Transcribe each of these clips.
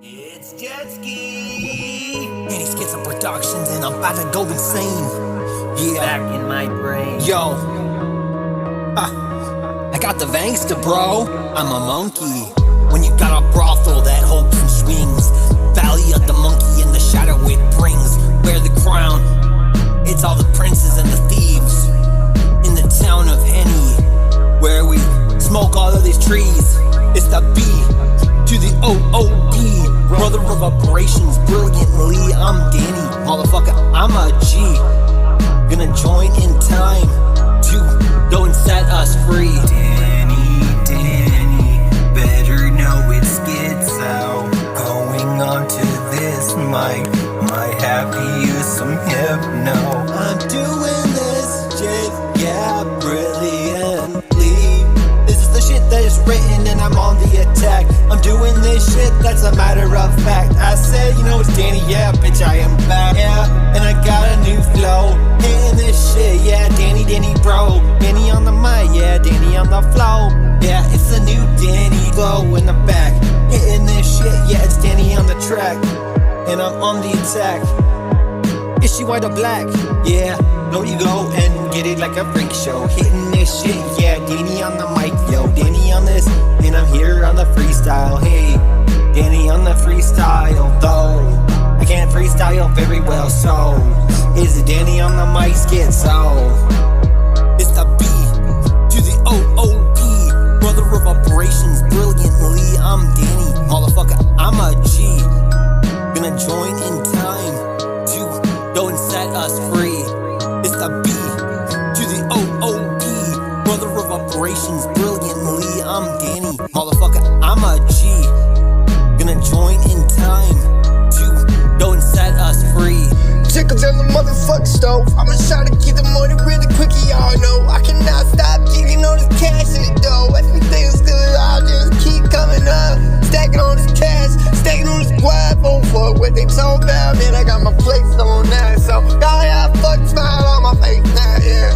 It's jetski. DannyskitzoProductions, and I'm about to go insane. Yeah, back in my brain. Yo, I got the vangsta, bro. I'm a monkey. When you got a brothel that hopes and swings, Valley of the monkey and the shadow it brings. Wear the crown. It's all the princes and the thieves in the town of Henny, where we smoke all of these trees. It's the B to the OOP, brother of operations brilliantly. I'm Danny, motherfucker, I'm a G. Gonna join in time to go and set us free. Danny, better know it's Skitzo. Going on to this mic, might have to use some hypno. I'm doing this shit, yeah, brilliantly. This is the shit that is written and I'm on the attack. I'm doing this shit, that's a matter of fact. I said, you know it's Danny, yeah, bitch, I am back. Yeah, and I got a new flow. Hitting this shit, yeah, Danny, bro. Danny on the mic, yeah, Danny on the flow. Yeah, it's a new Danny glow in the back. Hitting this shit, yeah, it's Danny on the track. And I'm on the attack. Is she white or black? Yeah, no, you go and get it like a freak show. Hitting this shit, yeah, Danny on the mic, yo, Danny on this, and I'm here on the freestyle. Hey, Danny on the freestyle, though I can't freestyle very well, so is it Danny on the mic, Skitzo? It's the B to the OOP, brother of operations brilliantly. I'm Danny, motherfucker, I'm a G. Gonna join in time to go and set us free. It's the B to the OOP, brother of operations brilliantly. I'm Danny, motherfucker, I'm a G. Gonna join in time to go and set us free. Chickens on the motherfucking stove. I'ma try to get the money really quick, y'all know. I cannot stop getting all this cash in the dough. Everything's good, I'll just keep coming up. Stacking on this cash, stacking on this guap. Oh, fuck what they talking about, man. I got my plates on now, so y'all have a fucking smile on my face now, yeah.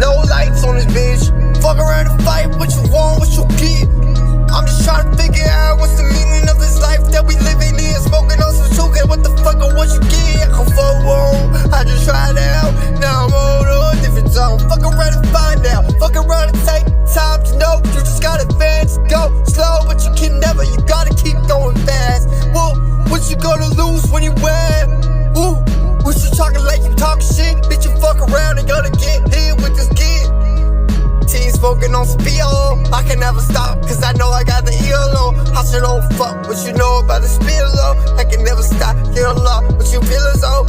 No lights on this bitch. Fuck around and fight, what you want, what you get. I'm just trying to figure out what's the meaning of this life that we living in. Smoking on some sugar, what the fuck or what you get? I can fuck on, I just tried out. Now I'm on a different zone. Fuck around and find out. Fuck around and take time to know. You just gotta advance, go slow, but you can never. You gotta keep going fast. Well, what you gonna lose when you win? Ooh, what you talking like you talking shit? Bitch, you fuck around and gonna get hit with this kid. Team smoking on spill. I can never stop, cause I know I got the ELO. I should don't fuck what you know about the spill, I can never stop, you don't love what you feel as though.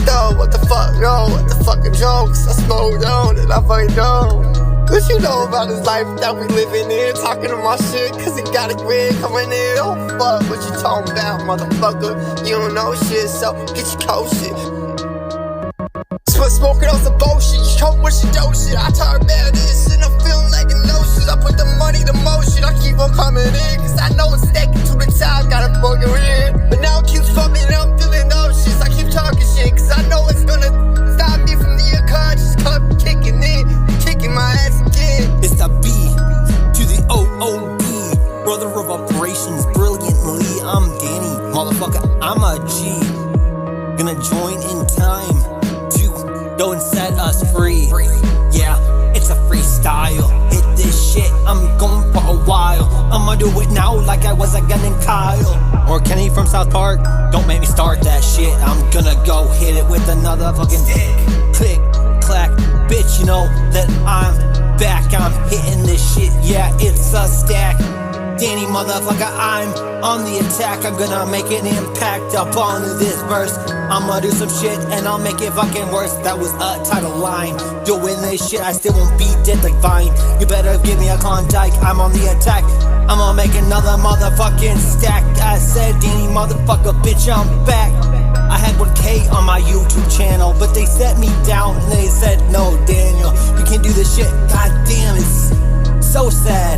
Yo, what the fuck, yo, what the fucking jokes? I smoked on and I fucking know. What you know about this life that we living in? Talking to my shit, cause he got a grid coming in. Oh fuck, what you talking about, motherfucker? You don't know shit, so get your cold shit. Smoking on some bullshit, you know what you do shit. I talk about this and I'm feeling like emotions. I put the money to motion, I keep on coming in, cause I know it's stacking to the top, gotta fucking win. But now it keeps fucking and I'm feeling those shits. I keep talking shit, cause I know it's gonna stop me from the unconscious. Come kicking in, kicking my ass again. It's the B to the OOP, brother of operations brilliantly. I'm Danny, motherfucker, I'm a G. Gonna join in time to go and set us free. Yeah, it's a freestyle. Hit this shit, I'm going for a while. I'ma do it now like I was a gun in Kyle or Kenny from South Park. Don't make me start that shit. I'm gonna go hit it with another fucking click, clack. Bitch, you know that I'm back. I'm hitting this shit, yeah, it's a stack. Danny, motherfucker, I'm on the attack. I'm gonna make an impact up on this verse. I'ma do some shit and I'll make it fucking worse. That was a title line. Doing this shit, I still won't beat dead like Vine. You better give me a Klondike, I'm on the attack. I'ma make another motherfucking stack. I said, Danny, motherfucker, bitch, I'm back. I had 1K on my YouTube channel, but they set me down and they said, no, Daniel, you can't do this shit. God damn, it's so sad.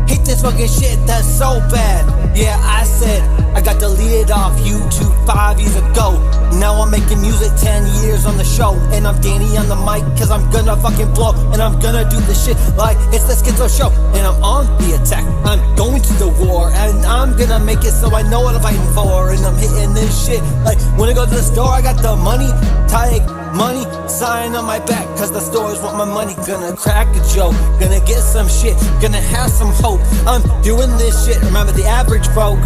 Hate this fucking shit, that's so bad. Yeah, I said, I got the lead it off YouTube 5 years ago. Now I'm making music 10 years on the show. And I'm Danny on the mic, cause I'm gonna fucking blow. And I'm gonna do this shit like it's the Skitzo show. And I'm on the attack, I'm going to the war. And I'm gonna make it so I know what I'm fighting for. And I'm hitting this shit like when I go to the store, I got the money tag, money sign on my back, cause the stores want my money. Gonna crack a joke, gonna get some shit, gonna have some hope. I'm doing this shit, remember the average folk.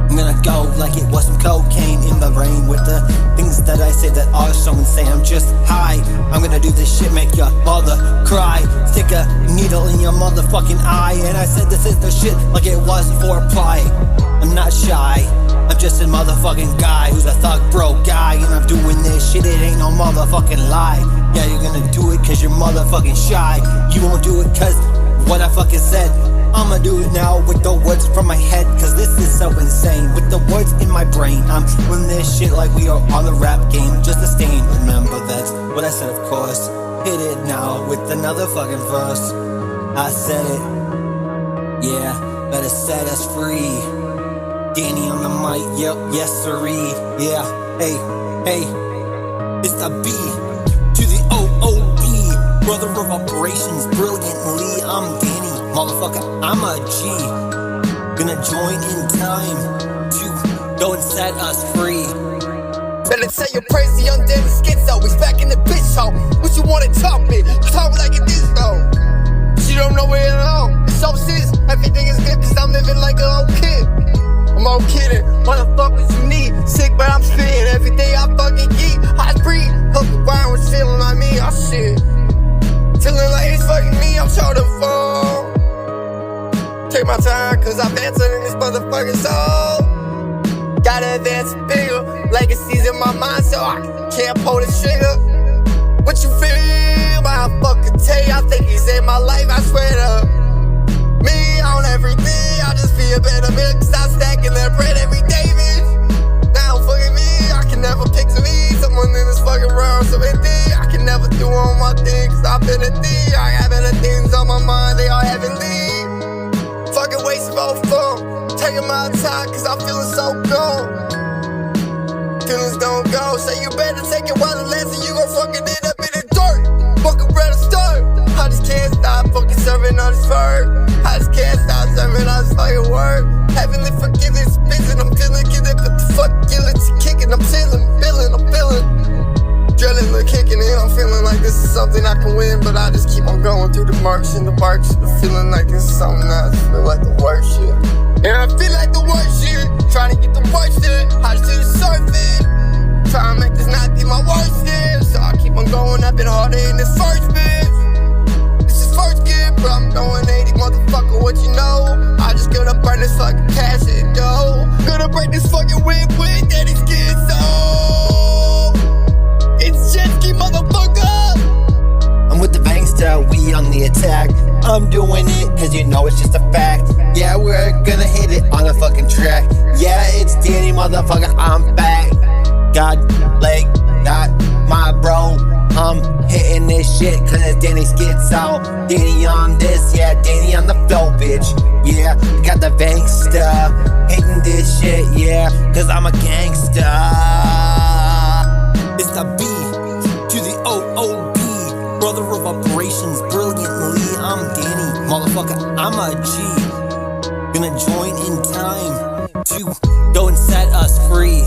I'm gonna go like it was some cocaine in the rain with the things that I say that are so insane. I'm just high, I'm gonna do this shit, make your mother cry. Stick a needle in your motherfucking eye. And I said this is the shit like it was foreplay. I'm not shy, I'm just a motherfucking guy who's a thug bro guy. And I'm doing this shit, it ain't no motherfucking lie. Yeah, you're gonna do it cause you're motherfucking shy. You won't do it cause what I fucking said. I'ma do it now with the words from my head, cause this is so insane. With the words in my brain, I'm doing this shit like we are on the rap game. Just a stain, remember that's what I said, of course. Hit it now with another fucking verse. I said it, yeah, better set us free. Danny on the mic, yep, yes sirree. Yeah, hey, it's the B to the OOD, brother of operations, brilliantly. I'm Danny, motherfucker, I'm a G. Gonna join in time to go and set us free. Better say you're crazy, young Dannyskitzo. He's back in the bitch hole. What you wanna talk me? Talk like it is though. But you don't know where it all. It's so serious, everything is good cause I'm living like an old kid. I'm all kidding, what the fuck was you need? Sick, but I'm spitting every day I fucking eat. I breathe, hook around was feeling like me, oh shit. Feeling like it's fucking me, I'm trying to fall. Take my time, cause I'm dancing in this motherfucking soul. Gotta advance bigger, legacies in my mind, so I can't pull the trigger. What you feel? I fucking tell you, I think he saved my life, I swear to me on everything. I just be a better man, cause I'm stacking that bread every day, bitch. Now fucking me, I can never picture me, someone in this fucking world so empty. I can never do all my things, cause I've been a thief. I got better things on my mind, they are heavenly. Fucking waste of fun, taking my time, cause I'm feeling so gone. Feelings don't go, so you better take it while it lasts, and you gon' fucking end up in the dirt. Fucking ready to start. I just can't stop fucking serving on this bird. I just can't stop serving on this fucking word. Heavenly forgiveness, busy, I'm feeling, get it, but the fuck, guilty kicking, I'm feeling. Drilling, the kicking in, I'm feeling like this is something I can win, but I just keep on going through the marks and the barks. I'm feeling like this is something I just feel like the worst shit. And I feel like the worst shit, trying to get the worst shit. I just do the surfing, trying to make this not be my worst shit. So I keep on going up and harder in this first bitch. This is first gear, but I'm going 80, motherfucker, what you know? I just gonna burn this fucking cash and dough. Gonna break this fucking whip with DannyskitzoProductionuniversal. It's jetski, motherfucker. I'm with the vangsta, we on the attack. I'm doing it cause you know it's just a fact. Yeah, we're gonna hit it on the fucking track. Yeah, it's Danny, motherfucker, I'm back. God, leg, got my bro. I'm hitting this shit cause it's DannyskitzoProductionuniversal. Danny on this, yeah, Danny on the flow, bitch. Yeah, got the vangsta, hitting this shit, yeah, cause I'm a gangsta. It's the B to the OOD, brother of operations, brilliantly. I'm Danny, motherfucker, I'm a G. Gonna join in time to go and set us free.